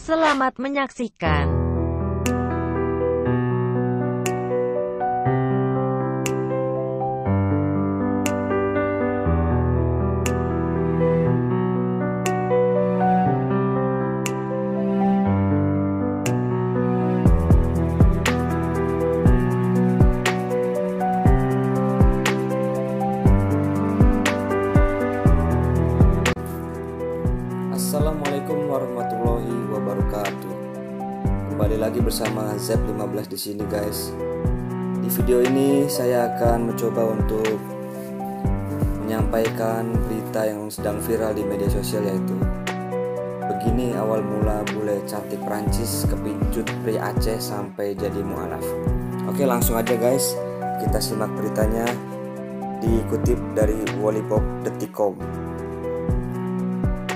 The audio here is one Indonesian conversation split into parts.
Selamat menyaksikan. Assalamualaikum warahmatullahi wabarakatuh. Kembali lagi bersama Z15 di sini, guys. Di video ini saya akan mencoba untuk menyampaikan berita yang sedang viral di media sosial, yaitu begini awal mula bule cantik Prancis kepincut pria Aceh sampai jadi mualaf. Oke, langsung aja guys, kita simak beritanya, dikutip dari wallipop.com.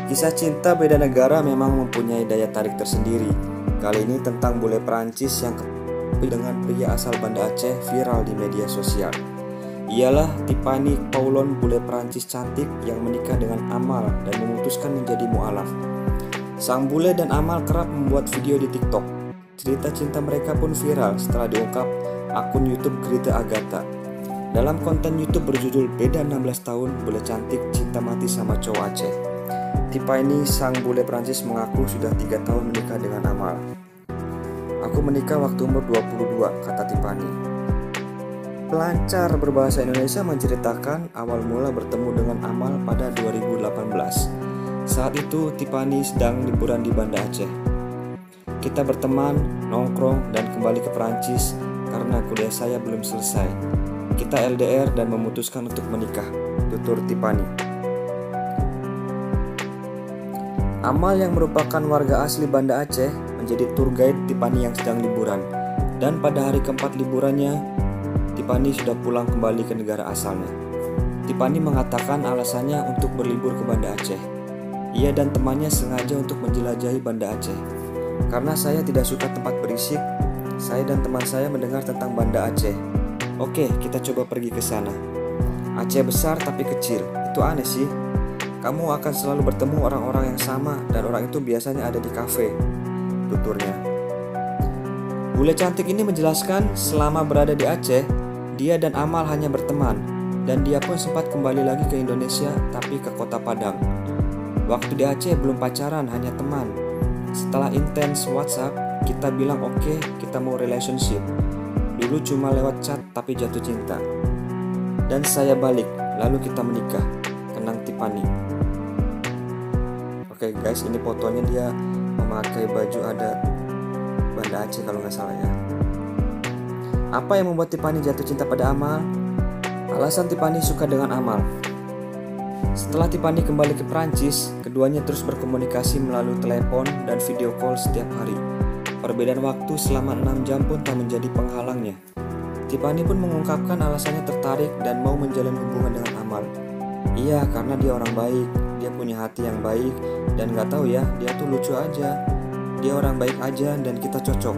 Kisah cinta beda negara memang mempunyai daya tarik tersendiri. Kali ini tentang bule Prancis yang dengan pria asal Banda Aceh viral di media sosial. Ialah Tiffany Paulon, bule Prancis cantik yang menikah dengan Amal dan memutuskan menjadi mualaf. Sang bule dan Amal kerap membuat video di TikTok. Cerita cinta mereka pun viral setelah diungkap akun YouTube Grita Agatha. Dalam konten YouTube berjudul Beda 16 tahun, bule cantik cinta mati sama cowok Aceh. Tiffany, sang bule Prancis, mengaku sudah 3 tahun menikah dengan Amal. Aku menikah waktu umur 22, kata Tiffany. Pelancar berbahasa Indonesia menceritakan awal mula bertemu dengan Amal pada 2018. Saat itu Tiffany sedang liburan di Banda Aceh. Kita berteman, nongkrong, dan kembali ke Prancis karena kuliah saya belum selesai. Kita LDR dan memutuskan untuk menikah, tutur Tiffany. Amal yang merupakan warga asli Banda Aceh menjadi tour guide Tiffany yang sedang liburan. Dan pada hari keempat liburannya, Tiffany sudah pulang kembali ke negara asalnya. Tiffany mengatakan alasannya untuk berlibur ke Banda Aceh. Ia dan temannya sengaja untuk menjelajahi Banda Aceh. Karena saya tidak suka tempat berisik, saya dan teman saya mendengar tentang Banda Aceh. Oke, kita coba pergi ke sana. Aceh besar tapi kecil, itu aneh sih. Kamu akan selalu bertemu orang-orang yang sama dan orang itu biasanya ada di kafe, tuturnya. Bule cantik ini menjelaskan selama berada di Aceh, dia dan Amal hanya berteman dan dia pun sempat kembali lagi ke Indonesia tapi ke kota Padang. Waktu di Aceh belum pacaran, hanya teman. Setelah intens WhatsApp, kita bilang oke, kita mau relationship. Dulu cuma lewat chat tapi jatuh cinta. Dan saya balik, lalu kita menikah, kenang Tiffany. Oke guys, ini fotonya dia memakai baju adat Banda Aceh kalau nggak salah ya. Apa yang membuat Tiffany jatuh cinta pada Amal? Alasan Tiffany suka dengan Amal. Setelah Tiffany kembali ke Prancis, keduanya terus berkomunikasi melalui telepon dan video call setiap hari. Perbedaan waktu selama 6 jam pun tak menjadi penghalangnya. Tiffany pun mengungkapkan alasannya tertarik dan mau menjalin hubungan dengan Amal. Iya, karena dia orang baik, dia punya hati yang baik, dan gak tahu ya, dia tuh lucu aja. Dia orang baik aja dan kita cocok,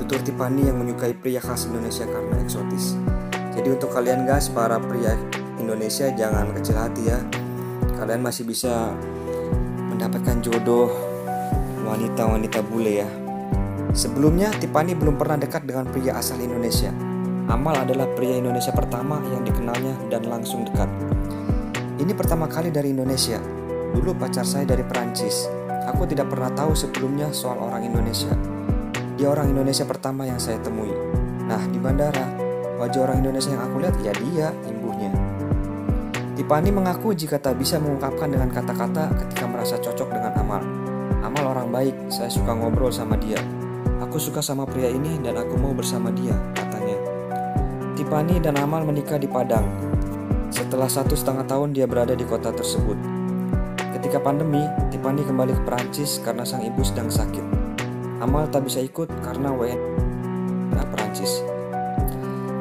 tutur Tiffany yang menyukai pria khas Indonesia karena eksotis. Jadi untuk kalian guys, para pria Indonesia, jangan kecil hati ya. Kalian masih bisa mendapatkan jodoh wanita-wanita bule ya. Sebelumnya Tiffany belum pernah dekat dengan pria asal Indonesia. Amal adalah pria Indonesia pertama yang dikenalnya dan langsung dekat. Ini pertama kali dari Indonesia. Dulu pacar saya dari Perancis. Aku tidak pernah tahu sebelumnya soal orang Indonesia. Dia orang Indonesia pertama yang saya temui. Nah, di bandara, wajah orang Indonesia yang aku lihat ya dia, imbuhnya. Tiffany mengaku jika tak bisa mengungkapkan dengan kata-kata ketika merasa cocok dengan Amal. Amal orang baik, saya suka ngobrol sama dia. Aku suka sama pria ini dan aku mau bersama dia, katanya. Tiffany dan Amal menikah di Padang. Setelah 1,5 tahun dia berada di kota tersebut. Ketika pandemi, Tiffany kembali ke Perancis karena sang ibu sedang sakit. Amal tak bisa ikut karena WNA Perancis.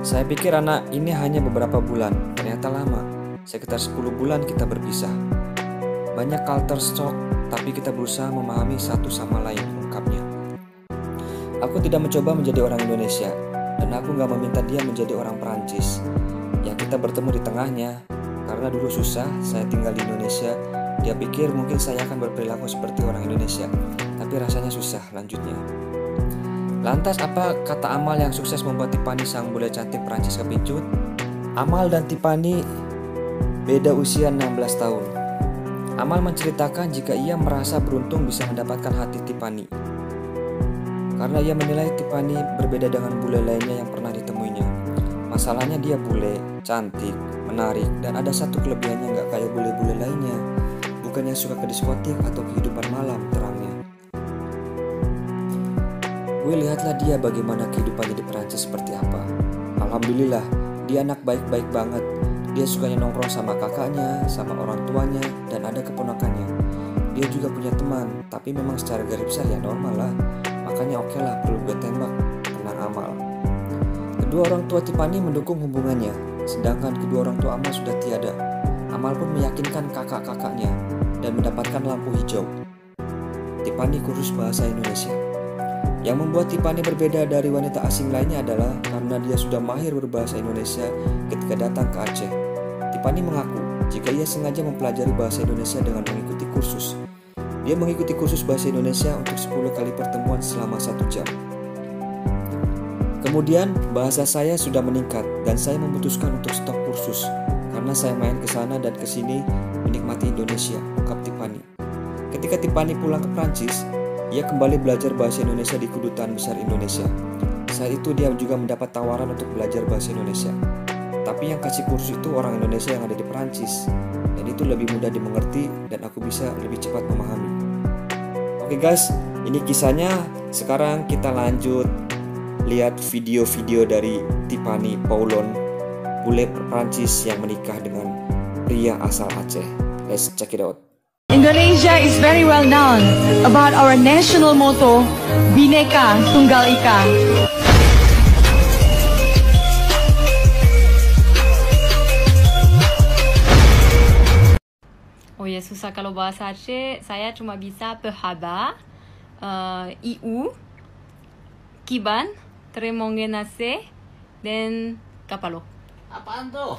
Saya pikir anak ini hanya beberapa bulan, ternyata lama. Sekitar 10 bulan kita berpisah. Banyak culture shock, tapi kita berusaha memahami satu sama lain, ungkapnya. Aku tidak mencoba menjadi orang Indonesia, dan aku gak meminta dia menjadi orang Perancis. Ya kita bertemu di tengahnya. Karena dulu susah, saya tinggal di Indonesia. Dia pikir mungkin saya akan berperilaku seperti orang Indonesia. Tapi tapi rasanya susah. Lanjutnya. Lantas apa kata Amal yang sukses membuat Tiffany sang bule cantik Prancis kepincut? Amal dan Tiffany beda usia 16 tahun. Amal menceritakan jika ia merasa beruntung bisa mendapatkan hati Tiffany karena ia menilai Tiffany berbeda dengan bule lainnya yang pernah ditemuinya. Masalahnya dia bule, cantik, menarik, dan ada satu kelebihannya nggak kayak bule-bule lainnya. Bukannya suka ke diskotik atau kehidupan malam, terangnya. Gue lihatlah dia bagaimana kehidupannya di Perancis seperti apa. Alhamdulillah, dia anak baik-baik banget. Dia sukanya nongkrong sama kakaknya, sama orang tuanya, dan ada keponakannya. Dia juga punya teman, tapi memang secara garis besar ya normal lah. Makanya oke lah perlu gue tembak, tenang Amal. Kedua orang tua Tiffany mendukung hubungannya, sedangkan kedua orang tua Amal sudah tiada. Amal pun meyakinkan kakak-kakaknya dan mendapatkan lampu hijau. Tiffany kursus bahasa Indonesia. Yang membuat Tiffany berbeda dari wanita asing lainnya adalah karena dia sudah mahir berbahasa Indonesia ketika datang ke Aceh. Tiffany mengaku jika ia sengaja mempelajari bahasa Indonesia dengan mengikuti kursus. Dia mengikuti kursus bahasa Indonesia untuk 10 kali pertemuan selama 1 jam. Kemudian bahasa saya sudah meningkat dan saya memutuskan untuk stop kursus karena saya main ke sana dan ke sini menikmati Indonesia, ungkap Tiffany. Ketika Tiffany pulang ke Prancis, ia kembali belajar bahasa Indonesia di Kedutaan Besar Indonesia. Saat itu dia juga mendapat tawaran untuk belajar bahasa Indonesia. Tapi yang kasih kursus itu orang Indonesia yang ada di Prancis. Dan itu lebih mudah dimengerti dan aku bisa lebih cepat memahami. Oke guys, ini kisahnya. Sekarang kita lanjut lihat video-video dari Tiffany Poulon, bule Prancis yang menikah dengan pria asal Aceh. Let's check it out. Indonesia is very well known about our national motto, Bhinneka Tunggal Ika. Oh ya, susah kalau bahasa Aceh. Saya cuma bisa Pehaba, Iu, Kiban, Tremongenase, dan Kapalo. Apaan tuh?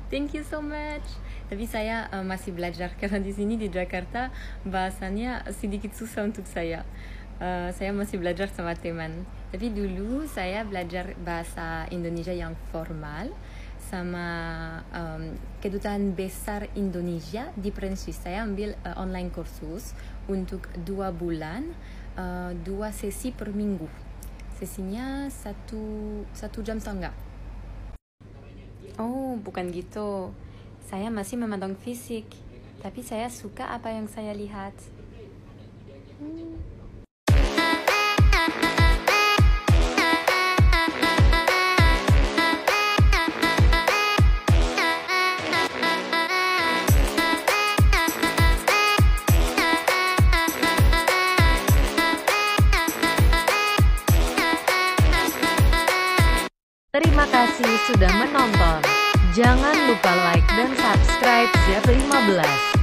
Thank you so much. Tapi saya masih belajar karena di sini di Jakarta bahasanya sedikit susah untuk saya. Saya masih belajar sama teman. Tapi dulu saya belajar bahasa Indonesia yang formal sama Kedutaan Besar Indonesia di Prancis. Saya ambil online kursus untuk 2 bulan, 2 sesi per minggu. Sesinya 1 jam setengah. Oh, bukan gitu. Saya masih memandang fisik, tapi saya suka apa yang saya lihat. Terima kasih sudah menonton. Jangan lupa like dan subscribe ZEP15.